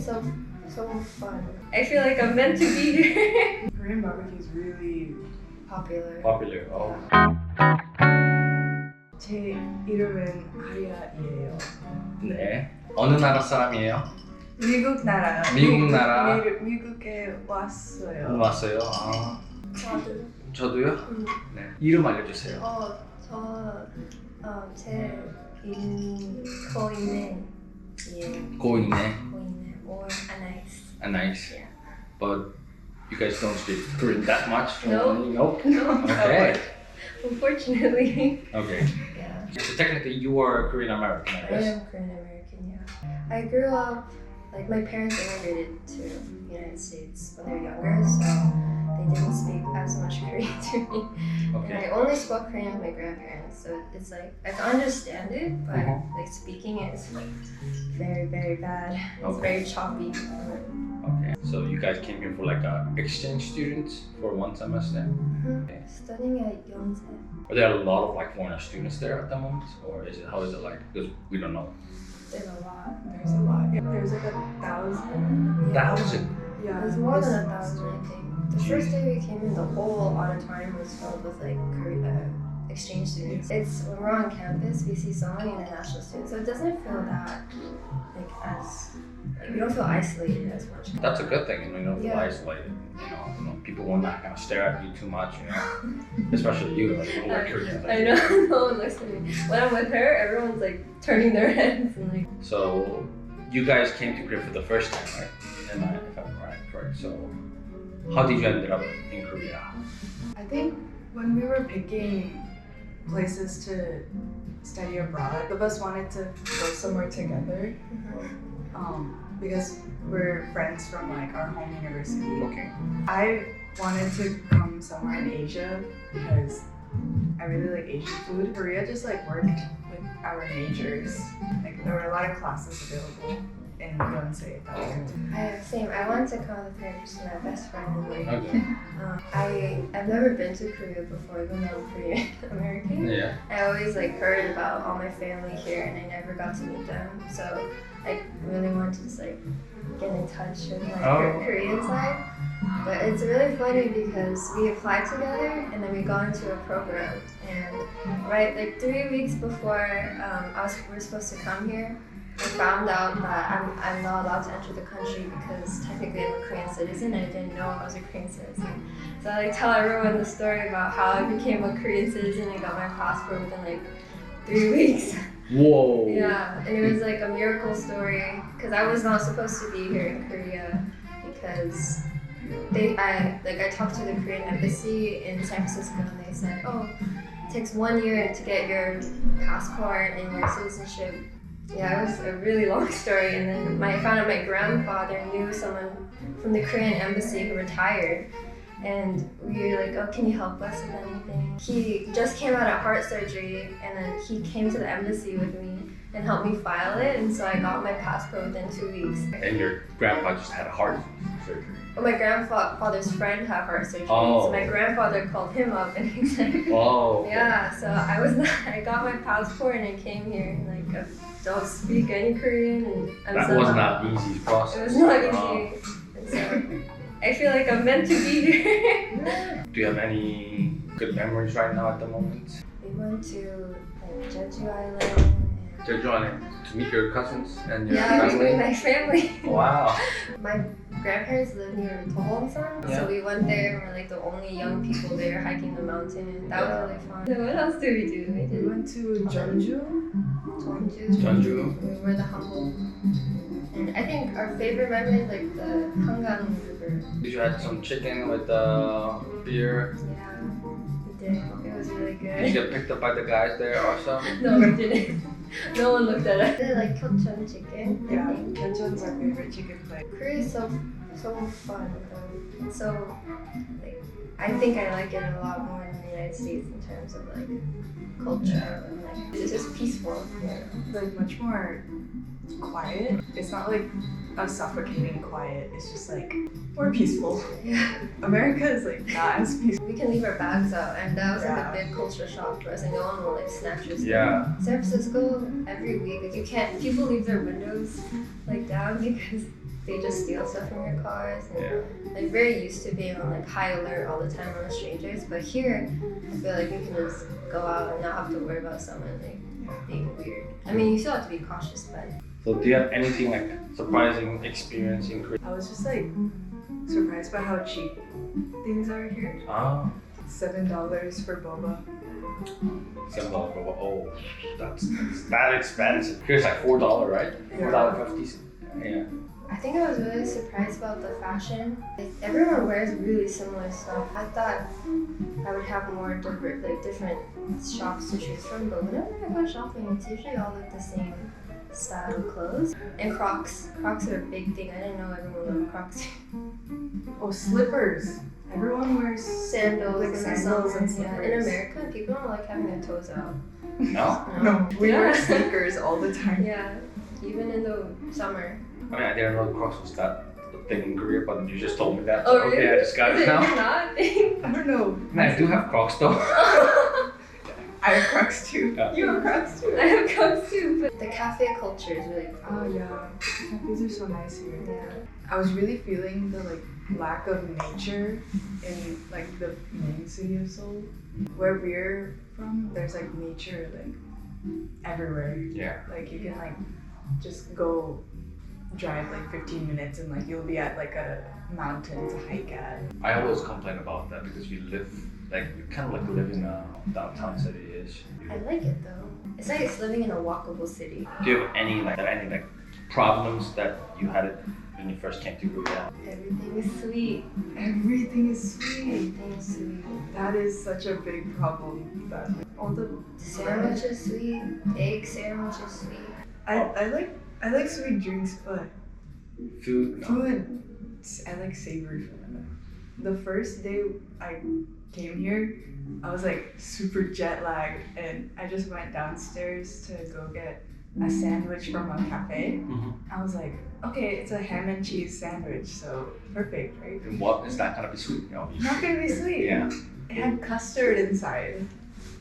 so fun. I feel like I'm meant to be here. Korean barbecue is really Popular. Popular. Oh. 제 이름은 아리아이에요. 네. 어느 나라 사람이에요? 미국 나라. 미국 나라. 미국에 왔어요. 왔어요. 아. 저도요? 네. 이름 알려주세요. 제 이름 고인네. 고인네. or Anais. Nice. Yeah. But you guys don't speak Korean that much? No. Nope. No. Okay. Unfortunately. Okay. Yeah. So technically you are Korean American, I I guess. am Korean American, yeah. I grew up, like my parents immigrated to the United States when they were younger, so they didn't speak as much Korean to me. And I Okay. only spoke Korean with my grandparents, so it's like, I can understand it, but like speaking it is like very, very bad. It's Okay. very choppy. Okay. So you guys came here for like a exchange students for one semester? Okay. Studying at Yonsei. Are there a lot of like foreign students there at the moment? Or is it, how is it like? Because we don't know. There's a lot. There's a lot. There's like 1,000. 1,000? Yeah. There's more than 1,000, I think. The first day we came in, the whole auditorium was filled with like exchange students. It's when we're on campus, we see so many international students, so it doesn't feel that like as like we don't feel isolated as much. That's a good thing, you know, feel Yeah. isolated. You know, people will not kind of stare at you too much, you know. Especially you, like, you look Korean. I know, no one looks at me. When I'm with her, everyone's like turning their heads and like. So, you guys came to Korea for the first time, right? If I'm correct. So, how did you end up in Korea? I think when we were picking places to study abroad, the of us wanted to go somewhere together. Because we're friends from like our home university. Okay. I wanted to come somewhere in Asia because I really like Asian food. Korea just like worked with our majors. Like there were a lot of classes available in Yonsei at that time. Same. I wanted to come with her because she's my best friend and like. Okay. I've never been to Korea before, even though I'm Korean American. Yeah. I always like heard about all my family here, and I never got to meet them. So I really wanted to just like get in touch with my Korean side. But it's really funny because we applied together, and then we got into a program. And right, like 3 weeks before we were supposed to come here, I found out that I'm not allowed to enter the country because technically I'm a Korean citizen. I didn't know I was a Korean citizen. So I like tell everyone the story about how I became a Korean citizen and got my passport within like 3 weeks. Whoa. Yeah, and it was like a miracle story because I was not supposed to be here in Korea because I talked to the Korean embassy in San Francisco and they said, oh, it takes 1 year to get your passport and your citizenship. Yeah, it was a really long story, and then I found out my grandfather knew someone from the Korean embassy who retired, and we were like, oh, can you help us with anything? He just came out of heart surgery, and then he came to the embassy with me and helped me file it, and so I got my passport within 2 weeks. And your grandpa just had a heart surgery. Well, my grandfather's friend had heart surgery, Oh. so my grandfather called him up, and he said, Oh. yeah, so I got my passport and I came here, and like I don't speak any Korean, and That was not easy process. It was not easy. And so I feel like I'm meant to be here. Do you have any good memories right now at the moment? We went to like Jeju Island. Jeju Island to meet your cousins and your Yeah, family? with my family. Wow. My grandparents live near Tohongsan, so we went there and we're like the only young people there hiking the mountain. That was really fun. So what else did we do? We went to Jeonju. Jeonju. We were the Hanbok. And I think our favorite memory is like the Hangang River. Did you have some chicken with beer? Yeah, we did. It was really Did you good. get picked up by the guys there also? No, we didn't. No one looked at us. They like Kyochon chicken. Yeah, Yeonjeon's our favorite chicken place. Korea is so fun though. It's so like I think I like it a lot more than the United States in terms of like culture and like it's just peaceful. Yeah. Like much more quiet. It's not like a suffocating quiet. It's just like more peaceful. Yeah. America is like not as peaceful. We can leave our bags out, and that was like Yeah. a big culture shock for us, and no one will like snatch your stuff. Yeah. San Francisco, every week, like you can't. People leave their windows like down because they just steal stuff from your cars. And Yeah. like very used to being on like high alert all the time around strangers. But here, I feel like you can just go out and not have to worry about someone like being weird. I mean, you still have to be cautious, but So do you have anything like surprising experience in Korea? I was just like surprised by how cheap things are here. Ah, $7 for boba. $7 for oh, that's that expensive. Here's like $4, right? $4.50. Yeah. I think I was really surprised about the fashion. Like, everyone wears really similar stuff. I thought I would have more different shops to choose from, but whenever I go shopping, it's usually all like the same style of clothes. And Crocs. Crocs are a big thing. I didn't know everyone loved Crocs. Oh, slippers. Everyone wears Sandals, like in the sandals summer. and Yeah. slippers. In America, people don't like having their toes out. No? No, we Yeah. wear sneakers all the time. Yeah, even in the summer. I mean, I didn't know Crocs was that thing in Korea, but you just told me that. Oh, So, really? okay, I just got Is it now. You're not? I don't know. Man, I do have Crocs though. I have Crocs too. Yeah. You have Crocs too. I have Crocs too, but the cafe culture is really Oh cool. yeah, cafes are so nice here. Yeah. I was really feeling the like lack of nature in like the main city of Seoul. Where we're from, there's like nature like everywhere. Yeah. Like you can like just go drive like 15 minutes and like you'll be at like a mountain to hike at. I always complain about that because we kind of like live in a downtown city-ish. I like it though. It's like it's living in a walkable city. Do you have any like problems that you had it when you first came to Korea? Everything is sweet. Everything is sweet. Everything is sweet. That is such a big problem. That all the Sandwich is sweet. Egg sandwich is sweet. I like sweet drinks, but Food? No. food I like savory food. The first day I came here, I was like super jet lagged, and I just went downstairs to go get a sandwich from a cafe. Mhm. I was like, okay, it's a ham and cheese sandwich, so perfect, right? And what is that gonna be sweet? You know? Not gonna be sweet. Yeah. It had custard inside,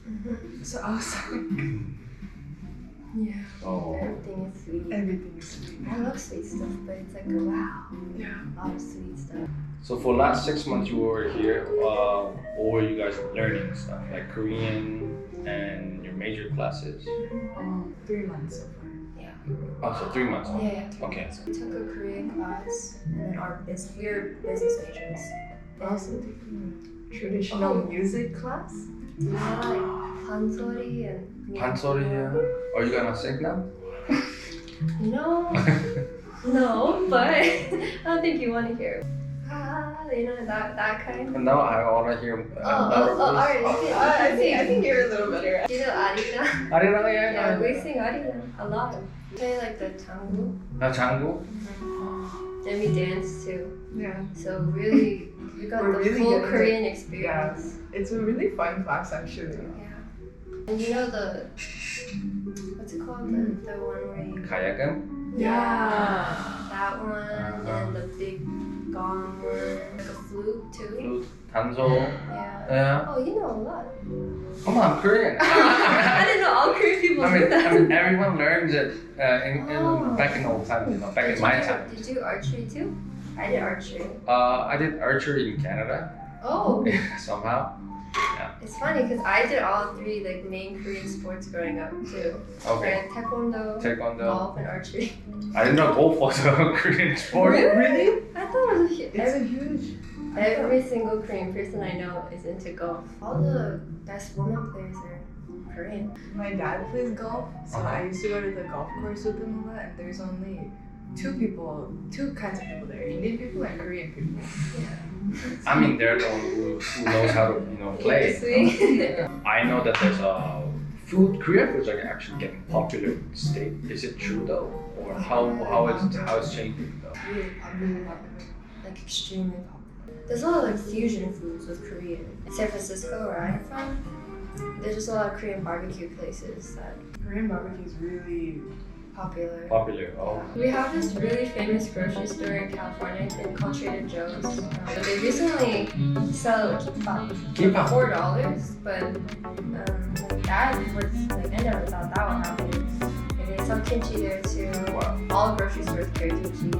Mm-hmm. so I was like, Yeah. Oh. Everything is sweet. everything is sweet. I love sweet stuff, but it's like wow, Yeah. a lot of sweet stuff. So for last 6 months you were here, what were you guys learning stuff like Korean and your major classes? 3 months so far. Oh, so 3 months. Yeah. Okay. So we took a Korean class, and then we're business majors. We're also taking a traditional music class. Like pansori and Pansori, are you gonna sing now? No, no, but I don't think you want to hear. You know that kind. No, I wanna hear louder voice. Alright. I think you're a little better. Do you know Arina? 아리랑 Yeah, we 해. sing Arina a lot. Play like the tango, 나 장구. and we dance too. Yeah. So really, we got We're the really full getting Korean experience. It's a really fun class actually. Yeah. And you know the what's it called? The one where you 가야금. Yeah. that one and the big gong one, like a flute too. flute, 단소. Yeah. Yeah. Oh, you know a lot. Come on, Korean. I didn't know all Korean people do that. I mean, everyone learns it Oh. back in old time, you know, back in my time. Did you do archery too? I did archery. I did archery in Canada Oh, somehow. it's funny because I did all three like main Korean sports growing up too. Okay. Like taekwondo, Taekwondo. golf, and archery. I didn't know golf was a Korean sport. Really? I thought it was It's a huge. every single Korean person I know is into golf. All the best women players are Korean. My dad plays golf, so Uh-huh. I used to go to the golf course with him a lot, and there's only two kinds of people there: Indian people and Korean people. I mean, they're the one who knows how to, you know, play. Sweet. I know that there's a food. Korean foods are actually getting popular in the state. Is it true though, or how it's changing though? Really popular. Like extremely popular. There's a lot of like fusion foods with Korean. San Francisco, where I'm from, there's just a lot of Korean barbecue places that Korean barbecue is really popular. Popular. Oh. We have this really famous grocery store in California called Trader Joe's. But they recently sell kimbap Kimbap. for $4, but that was like I never thought that would happen. And they sell kimchi there too. Wow. All grocery stores carry kimchi.